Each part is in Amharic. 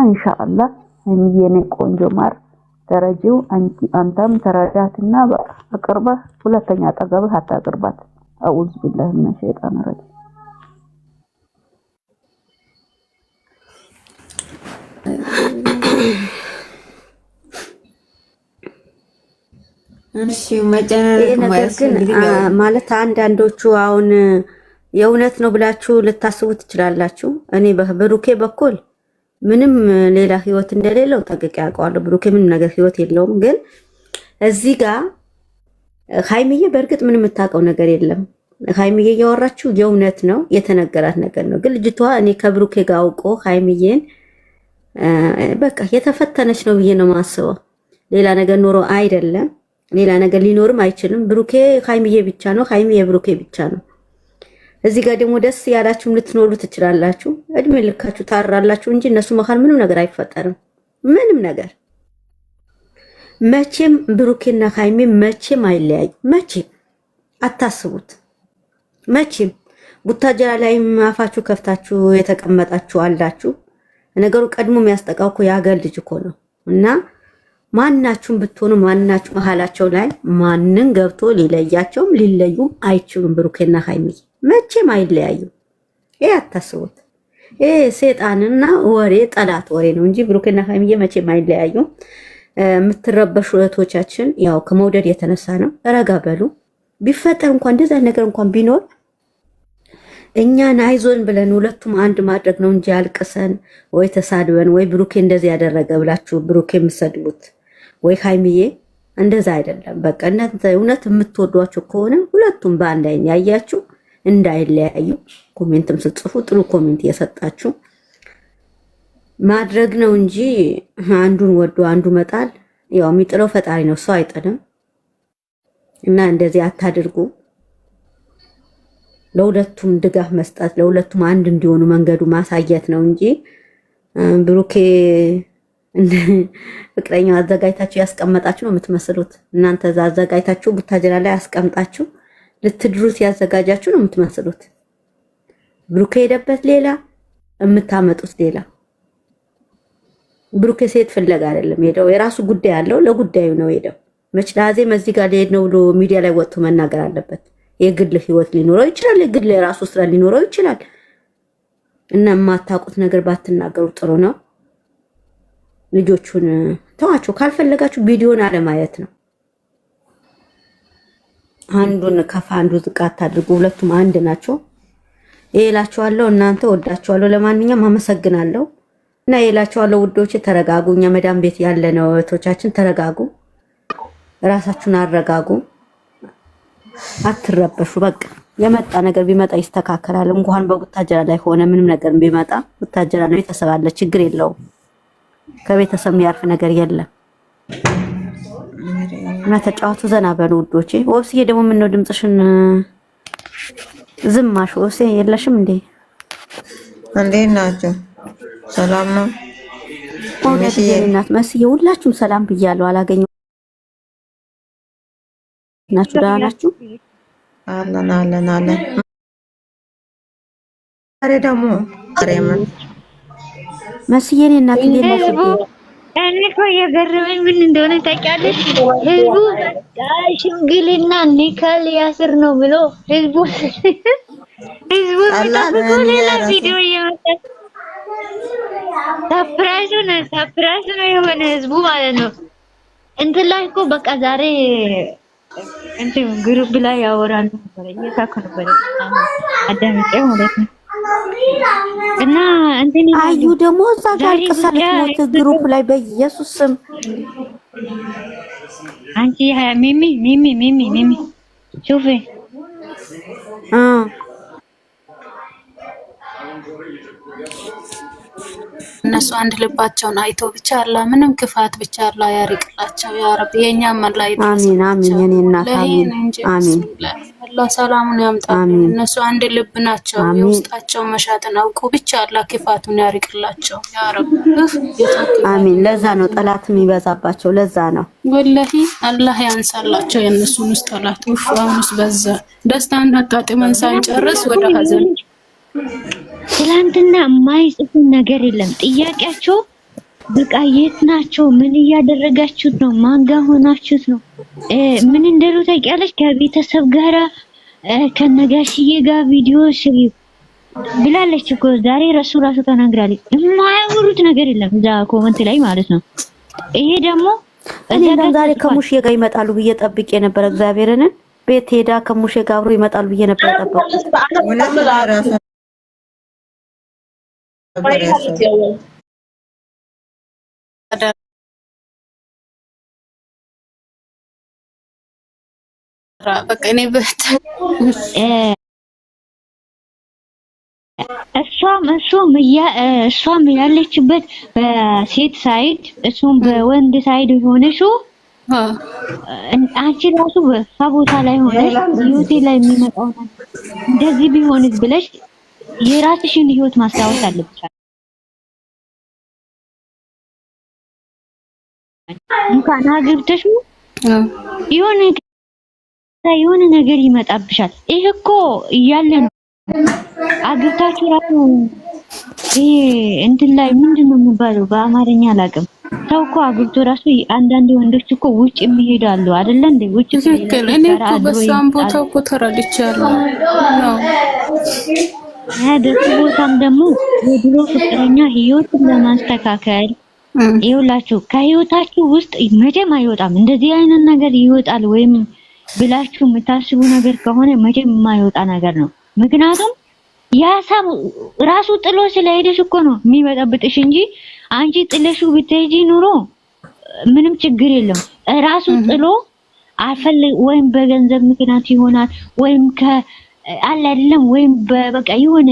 ኢንሻአላህ የሚየኔ ቆንጆ ማር ተረጂው አንተም ተረዳትና አቅርባ ሁለተኛ አጠገብህ አታቅርባት አኡዝ ቢላሂ ሚነ ሸይጣን ረጂም እሺ መጨረሻ ማለት አንዳንዶቹ አሁን የእውነት ነው ብላችሁ ልታስቡት ትችላላችሁ። እኔ በብሩኬ በኩል ምንም ሌላ ህይወት እንደሌለው ጠንቅቄ አውቀዋለሁ። ብሩኬ ምንም ነገር ህይወት የለውም። ግን እዚህ ጋር ሃይሚዬ በእርግጥ ምንም የምታውቀው ነገር የለም። ሃይሚዬ እያወራችሁ የእውነት ነው የተነገራት ነገር ነው። ግን ልጅቷ እኔ ከብሩኬ ጋር አውቆ ሃይሚዬን በቃ የተፈተነች ነው ብዬ ነው የማስበው። ሌላ ነገር ኖሮ አይደለም። ሌላ ነገር ሊኖርም አይችልም። ብሩኬ ሃይሚዬ ብቻ ነው፣ ሃይሚዬ ብሩኬ ብቻ ነው። እዚህ ጋር ደግሞ ደስ ያላችሁም ልትኖሩ ትችላላችሁ። እድሜ ልካችሁ ታራላችሁ እንጂ እነሱ መካከል ምንም ነገር አይፈጠርም። ምንም ነገር መቼም ብሩኬና ሃይሚ መቼም አይለያዩ። መቼም አታስቡት። መቼም ቡታጀራ ላይ አፋችሁ ከፍታችሁ የተቀመጣችሁ አላችሁ። ነገሩ ቀድሞ የሚያስጠቃው እኮ የሀገር ልጅ እኮ ነው እና ማናችሁም ብትሆኑ ማናችሁ መሃላቸው ላይ ማንን ገብቶ ሊለያቸውም ሊለዩም አይችሉም። ብሩኬና ሃይሚ መቼም አይለያዩ። ይሄ አታስቡት። ይሄ ሰይጣንና ወሬ ጠላት ወሬ ነው እንጂ ብሩኬና ሃይሚ መቼም አይለያዩ። የምትረበሹ እህቶቻችን ያው ከመውደድ የተነሳ ነው። ረጋ በሉ። ቢፈጠር እንኳን እንደዛ ነገር እንኳን ቢኖር እኛን አይዞን ብለን ሁለቱም አንድ ማድረግ ነው እንጂ አልቅሰን ወይ ተሳድበን ወይ ብሩኬ እንደዚህ ያደረገ ብላችሁ ብሩኬ የምትሰድቡት ወይ ሃይሚዬ እንደዛ አይደለም። በቃ እናንተ እውነት የምትወዷቸው ከሆነ ሁለቱም በአንድ አይን ያያችሁ እንዳይለያዩ ኮሜንትም ስትጽፉ ጥሩ ኮሜንት እየሰጣችሁ ማድረግ ነው እንጂ አንዱን ወዶ አንዱ መጣል ያው የሚጥለው ፈጣሪ ነው፣ ሰው አይጥልም። እና እንደዚህ አታድርጉ። ለሁለቱም ድጋፍ መስጠት ለሁለቱም አንድ እንዲሆኑ መንገዱ ማሳየት ነው እንጂ ብሩኬ ፍቅረኛው አዘጋጅታችሁ ያስቀመጣችሁ ነው የምትመስሉት። እናንተ እዛ አዘጋጅታችሁ ቡታጀራ ላይ ያስቀምጣችሁ ልትድሩት ያዘጋጃችሁ ነው የምትመስሉት። ብሩኬ ሄደበት ሌላ የምታመጡት ሌላ። ብሩኬ ሴት ፍለጋ አይደለም ሄደው፣ የራሱ ጉዳይ አለው። ለጉዳዩ ነው ሄደው። መች ላዜም እዚህ ጋር ሊሄድ ነው ብሎ ሚዲያ ላይ ወጥቶ መናገር አለበት? የግል ህይወት ሊኖረው ይችላል። የግል የራሱ ስራ ሊኖረው ይችላል። እና የማታውቁት ነገር ባትናገሩ ጥሩ ነው። ልጆቹን ተዋቸው። ካልፈለጋችሁ ቪዲዮን አለማየት ነው። አንዱን ከፋ አንዱ ዝቅ አታድርጉ። ሁለቱም አንድ ናቸው። እላችኋለሁ። እናንተ ወዳችኋለሁ። ለማንኛውም አመሰግናለሁ። እና እላችኋለሁ ውዶች፣ ተረጋጉ። እኛ መዳም ቤት ያለነው እህቶቻችን ተረጋጉ። ራሳችሁን አረጋጉ። አትረበሹ። በቃ የመጣ ነገር ቢመጣ ይስተካከላል። እንኳን በቡታጀራ ላይ ሆነ ምንም ነገር ቢመጣ ቡታጀራ ነው፣ ቤተሰብ አለ፣ ችግር የለውም። ከቤተሰብ የሚያርፍ ነገር የለም። እና ተጫወቱ፣ ዘና በሉ ውዶቼ። ወብስዬ ደግሞ ምን ነው ድምጽሽን ዝማሽ? ወብሴ የለሽም እንዴ? እንዴት ናችሁ? ሰላም ነው? እናት መስዬ ሁላችሁም ሰላም ብያለሁ። አላገኘሁ ናችሁ? ደህና ናችሁ? አለን። ዛሬ ደግሞ መስዬኔ እናት ይላችሁ። እኔ እኮ የገረመኝ ምን እንደሆነ ታውቂያለሽ? ህዝቡ ሽምግልና ኒካል ያስር ነው ብሎ ህዝቡ የሚጠብቀው ሌላ ቪዲዮ እየመጣ ሰፕራይዝ ነው የሆነ ህዝቡ ማለት ነው። እንትን ላይ እኮ በቃ ዛሬ እንትን ግሩፕ ላይ ያወራሉ ነበር፣ እየታከ ነበር አዳምጬ ማለት ነው። እና እንትን አዩ ደግሞ እዛ ጋር ቀሰለች ግሩፕ ላይ በኢየሱስ ስም አንቺ ሚሚ ሹፌ እነሱ አንድ ልባቸውን አይቶ ብቻ አላህ ምንም ክፋት ብቻ አላህ ያርቅላቸው ያ ረብ። የኛም አላህ ይድረስ። አሜን የኔ እናት አሜን። አላህ ሰላሙን ያምጣ። እነሱ አንድ ልብ ናቸው። የውስጣቸው መሻትን አውቁ ብቻ አላህ ክፋቱን ያርቅላቸው ያ ረብ። አሜን። ለዛ ነው ጠላትም ይበዛባቸው። ለዛ ነው ወላሂ አላህ ያንሳላቸው የነሱን ውስጥ ጠላት። አሁንስ በዛ ደስታን አጣጥመን ሳንጨርስ ወደ ሀዘን። ትላንትና የማይጽፉ ነገር የለም። ጥያቄያቸው በቃ የት ናቸው? ምን እያደረጋችሁት ነው? ማን ጋር ሆናችሁት ነው? ምን እንደሉ ታውቂያለሽ? ከቤተሰብ ጋራ ከነጋሽዬ ጋር ቪዲዮ ስሪ ብላለች እኮ ዛሬ ራሱ ተናግራለች። የማያወሩት ነገር የለም እዛ ኮመንት ላይ ማለት ነው። ይሄ ደግሞ እኔ ዛሬ ከሙሼ ጋር ይመጣሉ ብዬ ጠብቄ ነበር። እግዚአብሔርን ቤት ሄዳ ከሙሼ ጋር አብሮ ይመጣሉ ብዬ ነበር ጠብቄ። በቃ እኔ እሷም ያለችበት በሴት ሳይድ እሱም በወንድ ሳይድ ሆነሽው አንቺ ራሱ በሷ ቦታ ላይ ሆነሽ ህይወቴ ላይ የሚመጣው እንደዚህ ቢሆንስ ብለሽ የራስሽን ህይወት ማስታወስ አለብሽ። እንኳን አግብተሽ የሆነ ነገር ይመጣብሻል። ይሄ እኮ እያለ ነው አግብታችሁ ራሱ ይሄ እንትን ላይ ምንድነው የሚባለው በአማርኛ አላውቅም። ሰው እኮ አግብቶ ራሱ አንዳንድ ወንዶች እኮ ውጭ የሚሄዳሉ አይደለ እንዴ? ውጭ ትክክል። እኔ እኮ በሳም ቦታ እኮ ተረድቻለሁ ነው ደስ ቦታም ደግሞ የድሮ ፍቅረኛ ህይወትን ለማስተካከል ይኸውላችሁ ከህይወታችሁ ውስጥ መቼም አይወጣም። እንደዚህ አይነት ነገር ይወጣል ወይም ብላችሁ የምታስቡ ነገር ከሆነ መቼም የማይወጣ ነገር ነው። ምክንያቱም ያ ሰው ራሱ ጥሎ ስለሄደሽ እኮ ነው የሚበጠብጥሽ እንጂ አንቺ ጥለሽው ብትሄጂ ኑሮ ምንም ችግር የለም። ራሱ ጥሎ ወይም በገንዘብ ምክንያት ይሆናል ወይም አለ አይደለም ወይም በቃ የሆነ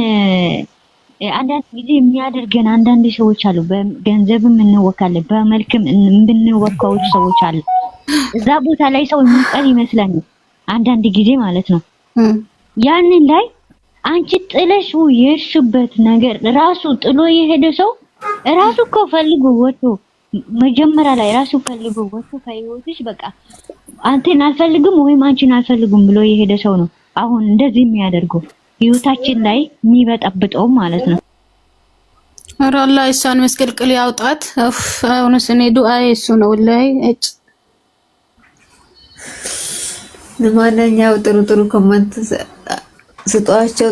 አንዳንድ ጊዜ የሚያደርገን አንዳንድ ሰዎች አሉ። በገንዘብም እንወካለን፣ በመልክም እንወካው ሰዎች አሉ። እዛ ቦታ ላይ ሰው የሚቀር ይመስለኛል አንዳንድ ጊዜ ማለት ነው። ያንን ላይ አንቺ ጥለሽው የሄድሽበት ነገር ራሱ ጥሎ የሄደ ሰው ራሱ እኮ ፈልጎ ወጥቶ መጀመሪያ ላይ ራሱ ፈልጎ ወጥቶ ከህይወትሽ በቃ አንተን አልፈልግም ወይም አንቺን አልፈልግም ብሎ የሄደ ሰው ነው አሁን እንደዚህ የሚያደርገው ህይወታችን ላይ የሚበጠብጠው ማለት ነው። ኧረ አላህ እሷን መስቀልቅል ያውጣት። አሁንስ እኔ ዱአዬ እሱ ነው ላይ ለማንኛውም ጥሩ ኮመንት ስጧቸው።